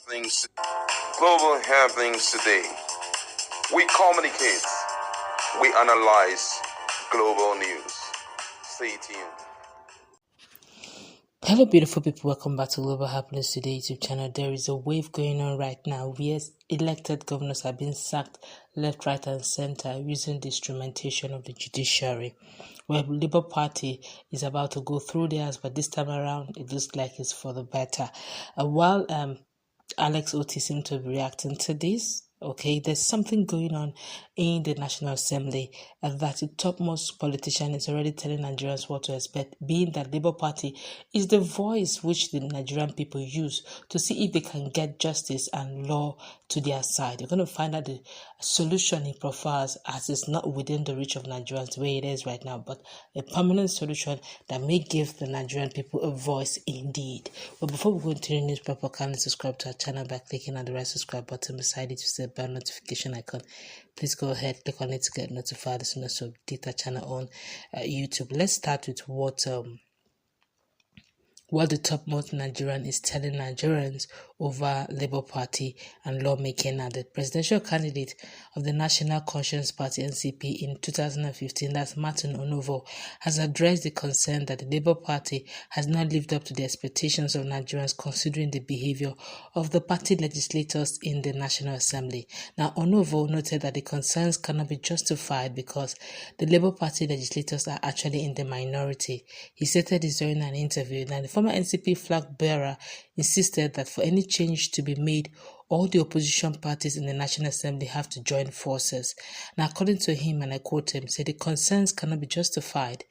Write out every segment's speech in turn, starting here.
Things, global happenings today. We communicate, we analyze global news. Stay tuned. Hello, beautiful people. Welcome back to Global Happiness Today YouTube channel. There is a wave going on right now where elected governors are being sacked left, right, and center using the instrumentation of the judiciary. Well, Labour Party is about to go through theirs, but this time around, it looks like it's for the better. While Alex Oti seemed to be reacting to this. Okay, there's something going on in the National Assembly that the topmost politician is already telling Nigerians what to expect, being that Labour Party is the voice which the Nigerian people use to see if they can get justice and law to their side. You're going to find out the solution he prefers, as it's not within the reach of Nigerians the way it is right now, but a permanent solution that may give the Nigerian people a voice indeed. But before we go into the newspaper, kindly subscribe to our channel by clicking on the red subscribe button beside it to see the bell notification icon. Please go ahead, click on it to get notified as soon as we update our channel on YouTube. Let's start with what the topmost Nigerian is telling Nigerians over Labour Party and lawmaking. Now, the presidential candidate of the National Conscience Party (NCP) in 2015, that's Martin Onovo, has addressed the concern that the Labour Party has not lived up to the expectations of Nigerians considering the behavior of the party legislators in the National Assembly. Now, Onovo noted that the concerns cannot be justified because the Labour Party legislators are actually in the minority. He stated this during an interview. Now, the former NCP flag bearer insisted that for any change to be made, all the opposition parties in the National Assembly have to join forces. Now, according to him, and I quote him, said the concerns cannot be justified.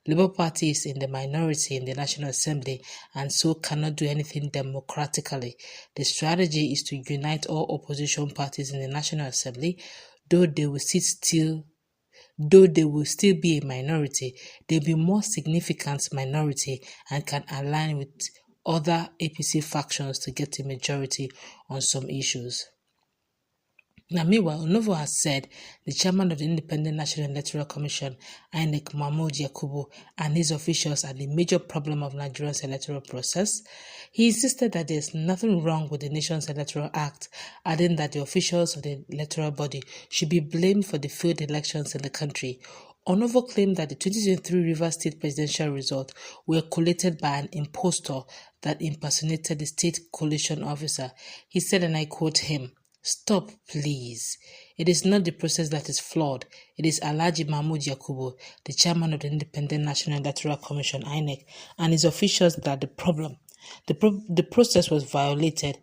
Labour Party is in the minority in the National Assembly and so cannot do anything democratically. The strategy is to unite all opposition parties in the National Assembly, though they will still be a minority, they'll be more significant minority and can align with other APC factions to get a majority on some issues. Now, meanwhile, Onovo has said the chairman of the Independent National Electoral Commission, INEC, Mahmood Yakubu, and his officials are the major problem of Nigeria's electoral process. He insisted that there is nothing wrong with the nation's electoral act, adding that the officials of the electoral body should be blamed for the failed elections in the country. Onovo claimed that the 2023 Rivers State presidential results were collated by an impostor that impersonated the state coalition officer. He said, and I quote him, "Stop, please. It is not the process that is flawed. It is Alhaji Mahmood Yakubu, the chairman of the Independent National Electoral Commission, INEC, and his officials that are the problem. The process was violated.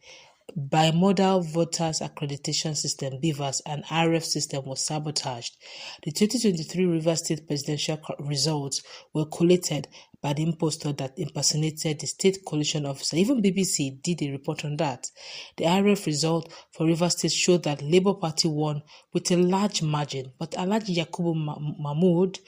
Bimodal Voters Accreditation System, BVAS, and RF system was sabotaged. The 2023 Rivers State presidential results were collated by the impostor that impersonated the state coalition officer. Even BBC did a report on that. The RF result for Rivers State showed that Labour Party won with a large margin, but Alhaji Yakubu Mahmood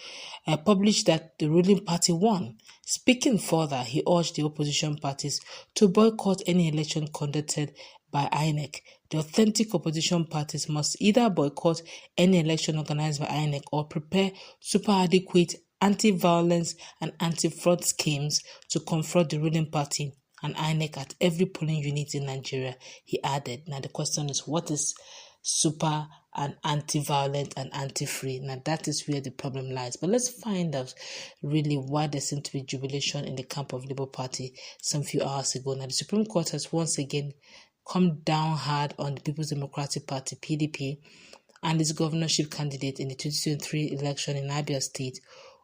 published that the ruling party won. Speaking further, he urged the opposition parties to boycott any election conducted by INEC. The authentic opposition parties must either boycott any election organized by INEC or prepare super adequate anti-violence and anti-fraud schemes to confront the ruling party and INEC at every polling unit in Nigeria, he added. Now the question is, what is super and anti-violent and anti-free? Now that is where the problem lies. But let's find out really why there seemed to be jubilation in the camp of Labour Party some few hours ago. Now the Supreme Court has once again come down hard on the People's Democratic Party, PDP, and its governorship candidate in the 2023 election in Abia State,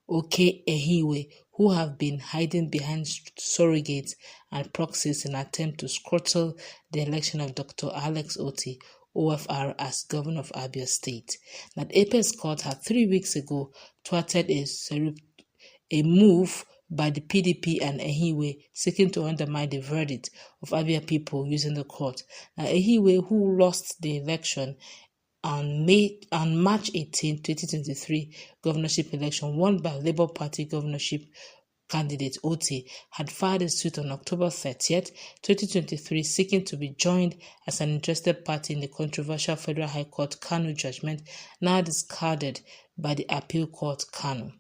Oke Ehiwe, who have been hiding behind surrogates and proxies in an attempt to scuttle the election of Dr. Alex Oti, OFR, as governor of Abia State. Now, the Apex Court had 3 weeks ago thwarted a move by the PDP and Ehiwe seeking to undermine the verdict of Abia people using the court. Now, Ehiwe, who lost the election on March 18, 2023 governorship election won by Labour Party governorship candidate Oti, had filed a suit on October 30th, 2023 seeking to be joined as an interested party in the controversial Federal High Court Kano judgment, now discarded by the Appeal Court Kano.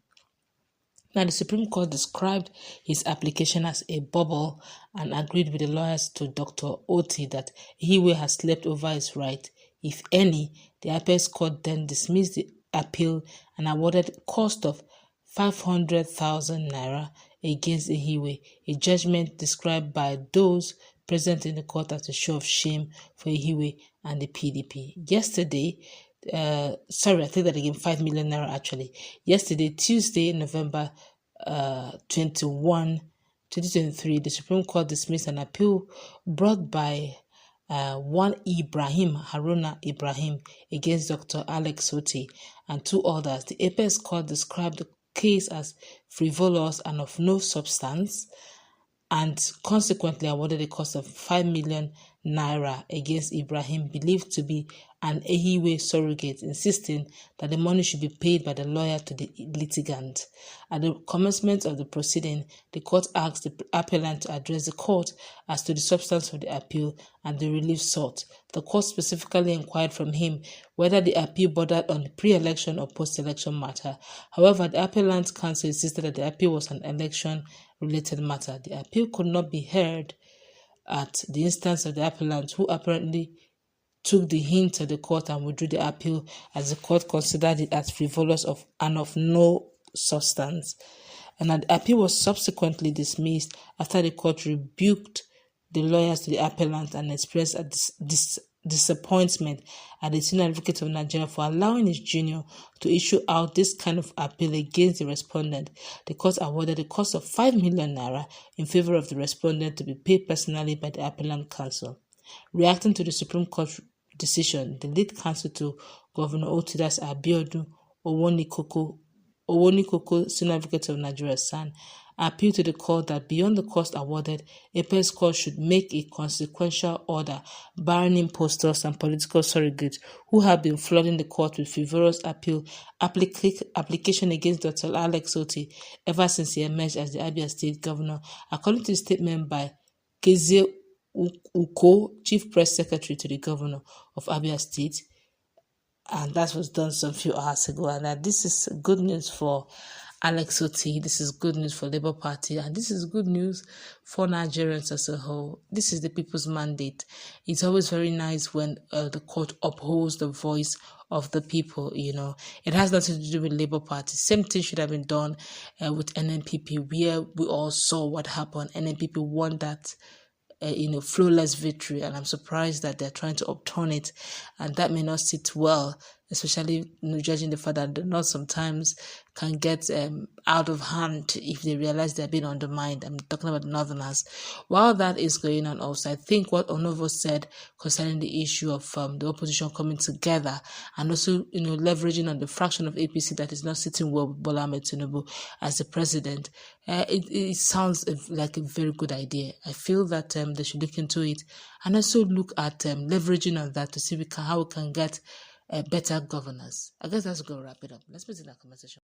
Now, the Supreme Court described his application as a bubble and agreed with the lawyers to Dr. Oti that Ihiwe has slept over his right, if any. The Apex Court then dismissed the appeal and awarded a cost of 500,000 naira against Ihiwe, a judgment described by those present in the court as a show of shame for Ihiwe and the PDP. Yesterday, I think that again, 5 million naira actually. Yesterday, Tuesday, November 21, 2023, the Supreme Court dismissed an appeal brought by one Haruna Ibrahim against Dr. Alex Oti and two others. The Apex Court described the case as frivolous and of no substance, and consequently awarded a cost of 5 million naira against Ibrahim, believed to be an Ihiwe surrogate, insisting that the money should be paid by the lawyer to the litigant. At the commencement of the proceeding, the court asked the appellant to address the court as to the substance of the appeal and the relief sought. The court specifically inquired from him whether the appeal bordered on the pre-election or post-election matter. However, the appellant's counsel insisted that the appeal was an election-related matter. The appeal could not be heard at the instance of the appellant, who apparently took the hint of the court and withdrew the appeal as the court considered it as frivolous and of no substance. And the appeal was subsequently dismissed after the court rebuked the lawyers to the appellant and expressed a disappointment at the Senior Advocate of Nigeria for allowing his junior to issue out this kind of appeal against the respondent. The court awarded the cost of 5 million naira in favor of the respondent to be paid personally by the appellant counsel. Reacting to the Supreme Court decision, the lead counsel to Governor Otidas Abiodun Owonikoko, Senior Advocate of Nigeria, SAN, appealed to the court that beyond the cost awarded, Apex Court should make a consequential order barring impostors and political surrogates who have been flooding the court with frivolous application against Dr. Alex Oti ever since he emerged as the Abia State Governor, according to a statement by Kezie Uko, Chief Press Secretary to the Governor of Abia State. And that was done some few hours ago. And this is good news for Alex Oti. This is good news for Labour Party. And this is good news for Nigerians as a whole. This is the people's mandate. It's always very nice when the court upholds the voice of the people, you know. It has nothing to do with Labour Party. Same thing should have been done with NNPP, where we all saw what happened. NNPP won that flawless victory, and I'm surprised that they're trying to upturn it, and that may not sit well, especially judging the fact that the North sometimes can get out of hand if they realize they're being undermined. I'm talking about the Northerners. While that is going on also, I think what Onovo said concerning the issue of the opposition coming together and also leveraging on the fraction of APC that is not sitting well with Bola Ahmed Tinubu as the president, it sounds like a very good idea. I feel that they should look into it and also look at leveraging on that to see how we can get better governance. I guess that's going to wrap it up. Let's put it in that conversation.